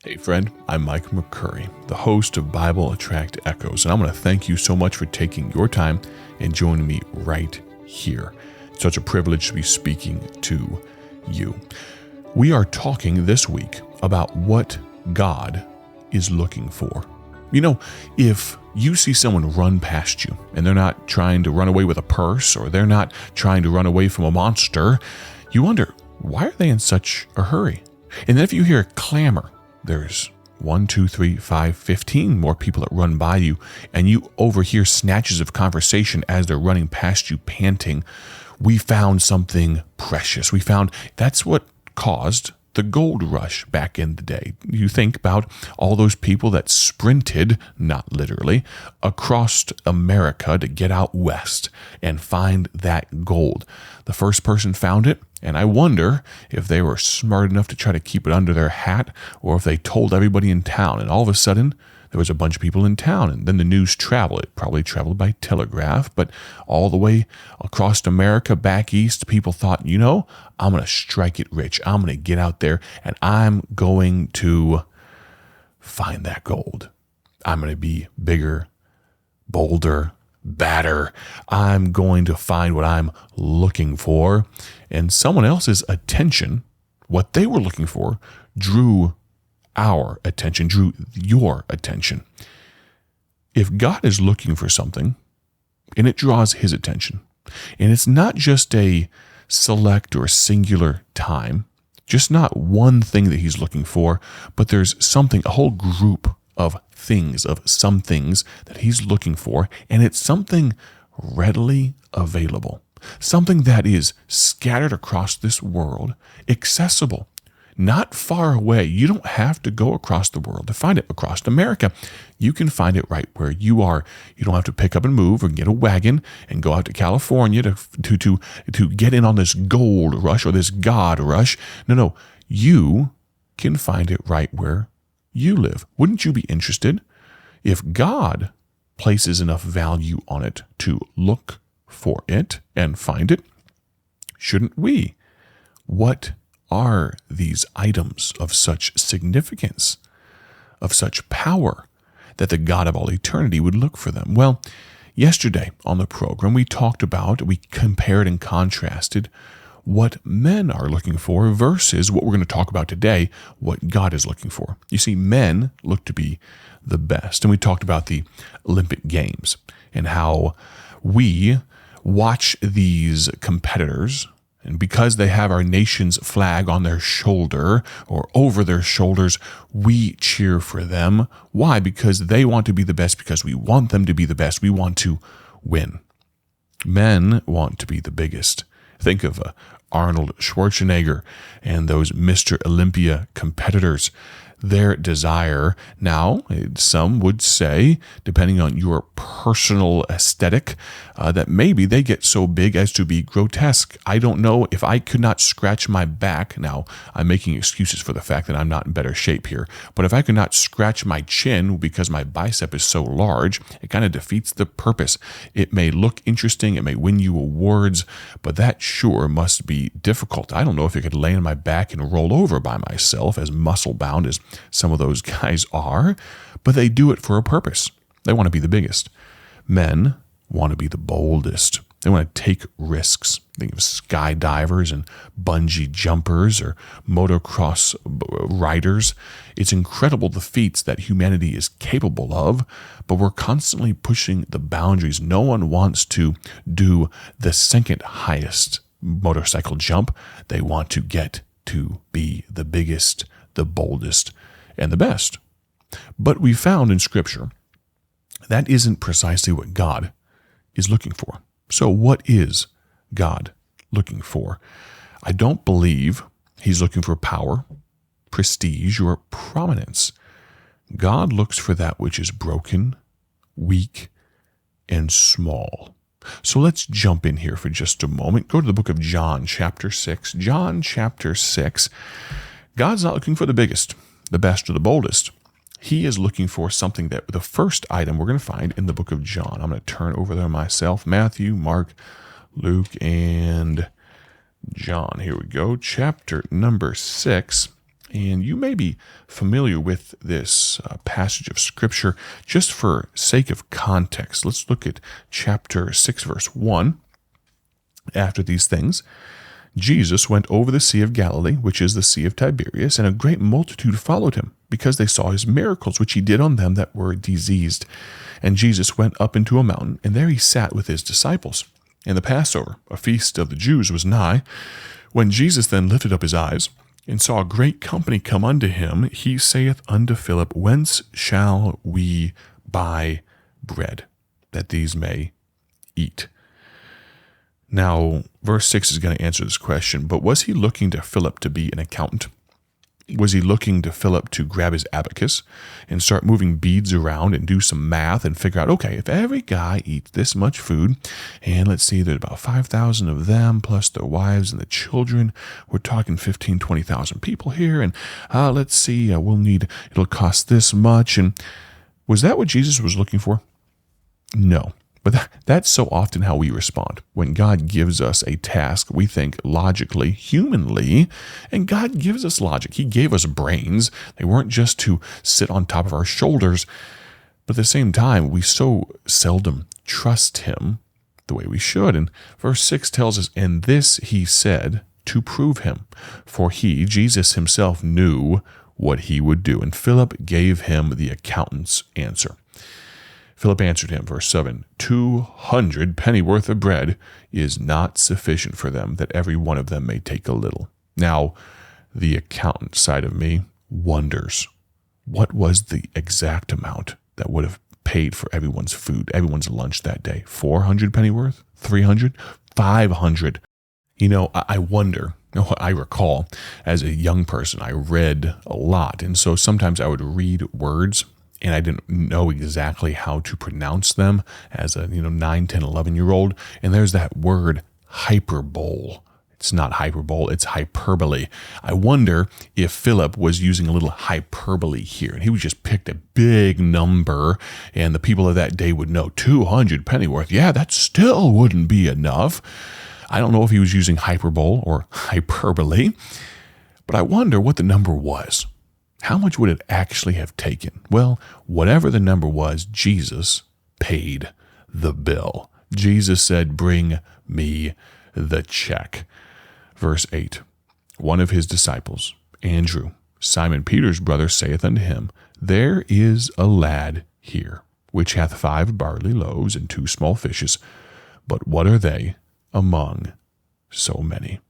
Hey friend, I'm Mike McCurry, the host of Bible Attract Echoes, and I'm going to thank you so much for taking your time and joining me right here. It's such a privilege to be speaking to you. We are talking this week about what God is looking for. You know, if you see someone run past you and they're not trying to run away with a purse or they're not trying to run away from a monster, you wonder, why are they in such a hurry? And then if you hear clamor, there's 1, 2, 3, 5, 15 more people that run by you, and you overhear snatches of conversation as they're running past you, panting. We found something precious. We found that's what caused the gold rush back in the day. You think about all those people that sprinted, not literally, across America to get out west and find that gold. The first person found it, and I wonder if they were smart enough to try to keep it under their hat or if they told everybody in town. And all of a sudden, there was a bunch of people in town, and then the news traveled. It probably traveled by telegraph, but all the way across America, back east, people thought, you know, I'm going to strike it rich. I'm going to get out there, and I'm going to find that gold. I'm going to be bigger, bolder, badder. I'm going to find what I'm looking for. And someone else's attention, what they were looking for, drew our attention, drew your attention. If God is looking for something, and it draws his attention, and it's not just a select or singular time, just not one thing that he's looking for, but there's something, a whole group of things, of some things that he's looking for, and it's something readily available, something that is scattered across this world, accessible, not far away. You don't have to go across the world to find it. Across America, you can find it right where you are. You don't have to pick up and move or get a wagon and go out to California to get in on this gold rush or this God rush. No, you can find it right where you live. Wouldn't you be interested if God places enough value on it to look for it and find it? Shouldn't we? What are these items of such significance, of such power, that the God of all eternity would look for them? Well, yesterday on the program, we compared and contrasted what men are looking for versus what we're going to talk about today, what God is looking for. You see, men look to be the best. And we talked about the Olympic Games and how we watch these competitors, and because they have our nation's flag on their shoulder or over their shoulders, we cheer for them. Why? Because they want to be the best, because we want them to be the best. We want to win. Men want to be the biggest. Think of Arnold Schwarzenegger and those Mr. Olympia competitors. Their desire, now, some would say, depending on your personal aesthetic, that maybe they get so big as to be grotesque. I don't know. If I could not scratch my back, now I'm making excuses for the fact that I'm not in better shape here, but if I could not scratch my chin because my bicep is so large, it kind of defeats the purpose. It may look interesting, it may win you awards, but that sure must be difficult. I don't know if I could lay on my back and roll over by myself, as muscle-bound as some of those guys are, but they do it for a purpose. They want to be the biggest. Men want to be the boldest. They want to take risks. Think of skydivers and bungee jumpers or motocross riders. It's incredible the feats that humanity is capable of, but we're constantly pushing the boundaries. No one wants to do the second highest motorcycle jump. They want to get to be the biggest, the boldest, and the best. But we found in Scripture that isn't precisely what God is looking for. So what is God looking for? I don't believe he's looking for power, prestige, or prominence. God looks for that which is broken, weak, and small. So let's jump in here for just a moment. Go to the book of John, chapter 6. John, chapter 6. God's not looking for the biggest, the best, or the boldest. He is looking for something that the first item we're going to find in the book of John. I'm going to turn over there myself. Matthew, Mark, Luke, and John. Here we go. Chapter number 6. And you may be familiar with this passage of Scripture. Just for sake of context, let's look at chapter 6, verse 1. After these things, Jesus went over the Sea of Galilee, which is the Sea of Tiberias, and a great multitude followed him, because they saw his miracles, which he did on them that were diseased. And Jesus went up into a mountain, and there he sat with his disciples. And the Passover, a feast of the Jews, was nigh. When Jesus then lifted up his eyes, and saw a great company come unto him, he saith unto Philip, Whence shall we buy bread, that these may eat? Now, verse 6 is going to answer this question, but was he looking to Philip to be an accountant? Was he looking to Philip to grab his abacus and start moving beads around and do some math and figure out, okay, if every guy eats this much food, and let's see, there's about 5,000 of them, plus their wives and the children, we're talking 15,000, 20,000 people here, and let's see, it'll cost this much. And was that what Jesus was looking for? No. But that's so often how we respond. When God gives us a task, we think logically, humanly, and God gives us logic. He gave us brains. They weren't just to sit on top of our shoulders. But at the same time, we so seldom trust him the way we should. And verse 6 tells us, And this he said to prove him, for he, Jesus himself, knew what he would do. And Philip gave him the accountant's answer. Philip answered him, verse 7, 200 pennyworth of bread is not sufficient for them, that every one of them may take a little. Now, the accountant side of me wonders, what was the exact amount that would have paid for everyone's food, everyone's lunch that day? 400 pennyworth? 300? 500? I wonder. I recall, as a young person, I read a lot, and so sometimes I would read words and I didn't know exactly how to pronounce them as a 9, 10, 11-year-old. And there's that word hyperbole. It's not hyperbole, it's hyperbole. I wonder if Philip was using a little hyperbole here, and he would just pick a big number, and the people of that day would know 200 pennyworth. Yeah, that still wouldn't be enough. I don't know if he was using hyperbole or hyperbole, but I wonder what the number was. How much would it actually have taken? Well, whatever the number was, Jesus paid the bill. Jesus said, Bring me the check. Verse 8, one of his disciples, Andrew, Simon Peter's brother, saith unto him, There is a lad here, which hath 5 barley loaves and 2 small fishes, but what are they among so many?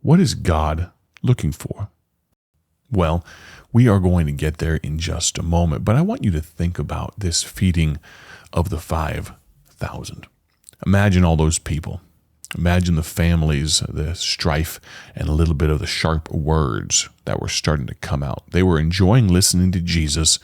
What is God looking for? Well, we are going to get there in just a moment, but I want you to think about this feeding of the 5,000. Imagine all those people. Imagine the families, the strife, and a little bit of the sharp words that were starting to come out. They were enjoying listening to Jesus,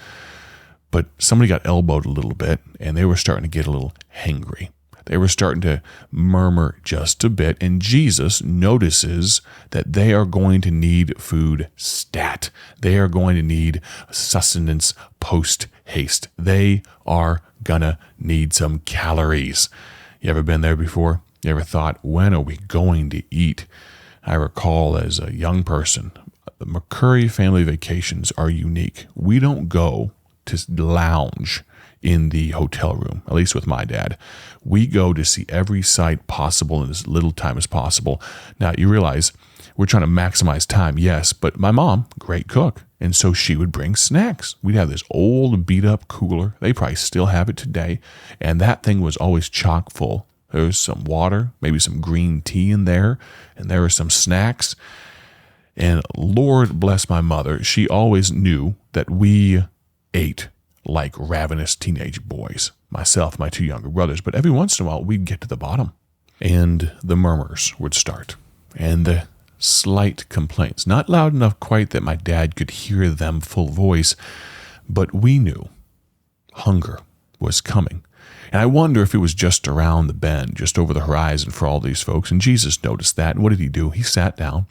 but somebody got elbowed a little bit, and they were starting to get a little hangry. They were starting to murmur just a bit, and Jesus notices that they are going to need food stat. They are going to need sustenance post haste. They are gonna need some calories. You ever been there before? You ever thought, when are we going to eat? I recall as a young person, the McCurry family vacations are unique. We don't go to lounge in the hotel room, at least with my dad. We go to see every sight possible in as little time as possible. Now, you realize we're trying to maximize time, yes, but my mom, great cook, and so she would bring snacks. We'd have this old beat-up cooler. They probably still have it today, and that thing was always chock full. There was some water, maybe some green tea in there, and there were some snacks. And Lord bless my mother, she always knew that we ate like ravenous teenage boys, myself, my 2 younger brothers, but every once in a while we'd get to the bottom, and the murmurs would start, and the slight complaints, not loud enough quite that my dad could hear them full voice, but we knew hunger was coming. And I wonder if it was just around the bend, just over the horizon for all these folks, and Jesus noticed that, and what did he do? He sat down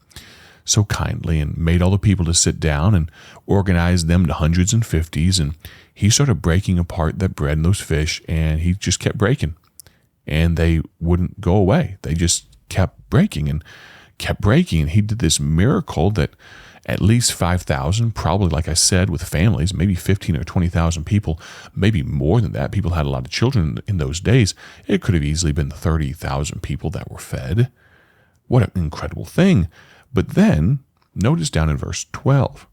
so kindly and made all the people to sit down and organized them to hundreds and fifties, and he started breaking apart that bread and those fish, and he just kept breaking, and they wouldn't go away. They just kept breaking, and he did this miracle that at least 5,000, probably, like I said, with families, maybe 15 or 20,000 people, maybe more than that. People had a lot of children in those days. It could have easily been 30,000 people that were fed. What an incredible thing. But then, notice down in verse 12,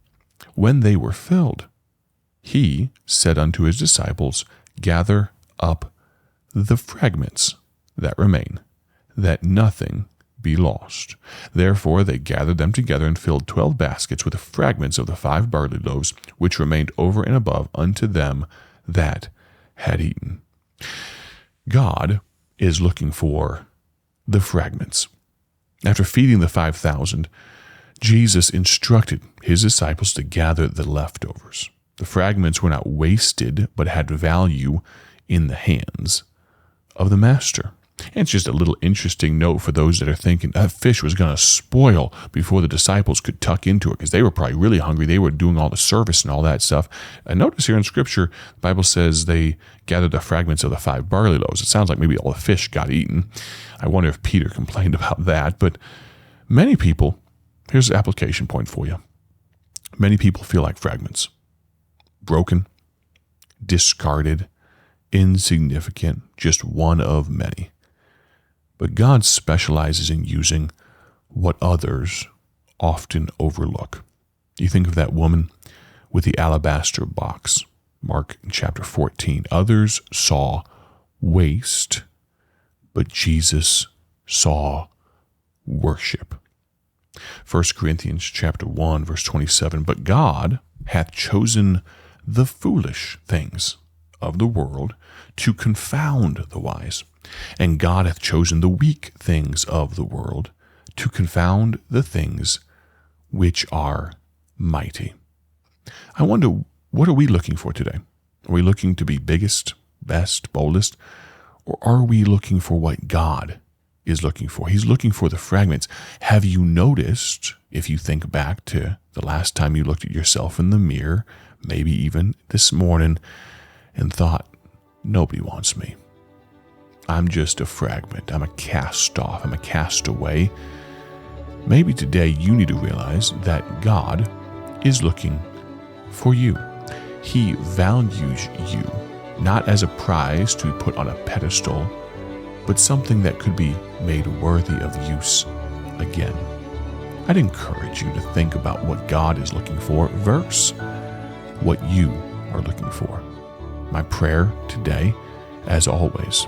when they were filled, he said unto his disciples, gather up the fragments that remain, that nothing be lost. Therefore they gathered them together and filled 12 baskets with the fragments of the 5 barley loaves, which remained over and above unto them that had eaten. God is looking for the fragments. After feeding the 5,000, Jesus instructed his disciples to gather the leftovers. The fragments were not wasted, but had value in the hands of the master. And it's just a little interesting note for those that are thinking that fish was going to spoil before the disciples could tuck into it, because they were probably really hungry. They were doing all the service and all that stuff. And notice here in Scripture, the Bible says they gathered the fragments of the 5 barley loaves. It sounds like maybe all the fish got eaten. I wonder if Peter complained about that. But many people, here's the application point for you. Many people feel like fragments. Broken, discarded, insignificant, just one of many. But God specializes in using what others often overlook. You think of that woman with the alabaster box, Mark chapter 14. Others saw waste, but Jesus saw worship. 1 Corinthians chapter 1, verse 27, but God hath chosen the foolish things of the world to confound the wise. And God hath chosen the weak things of the world to confound the things which are mighty. I wonder, what are we looking for today? Are we looking to be biggest, best, boldest? Or are we looking for what God is looking for? He's looking for the fragments. Have you noticed, if you think back to the last time you looked at yourself in the mirror, maybe even this morning, and thought, nobody wants me. I'm just a fragment. I'm a cast off. I'm a castaway. Maybe today you need to realize that God is looking for you. He values you, not as a prize to be put on a pedestal, but something that could be made worthy of use again. I'd encourage you to think about what God is looking for versus what you are looking for. My prayer today, as always,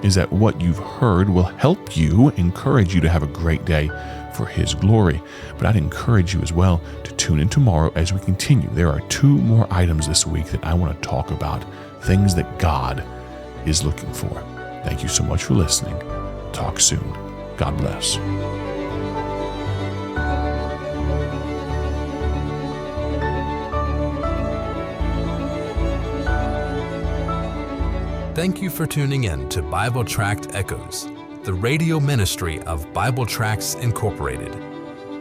is that what you've heard will help you, encourage you to have a great day for His glory. But I'd encourage you as well to tune in tomorrow as we continue. There are 2 more items this week that I want to talk about, things that God is looking for. Thank you so much for listening. Talk soon. God bless. Thank you for tuning in to Bible Tract Echoes, the radio ministry of Bible Tracts Incorporated.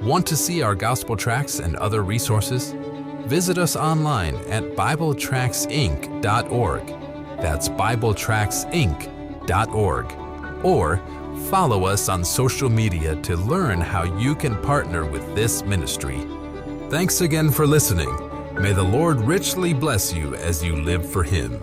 Want to see our gospel tracts and other resources? Visit us online at BibleTractsInc.org. That's BibleTractsInc.org. Or follow us on social media to learn how you can partner with this ministry. Thanks again for listening. May the Lord richly bless you as you live for Him.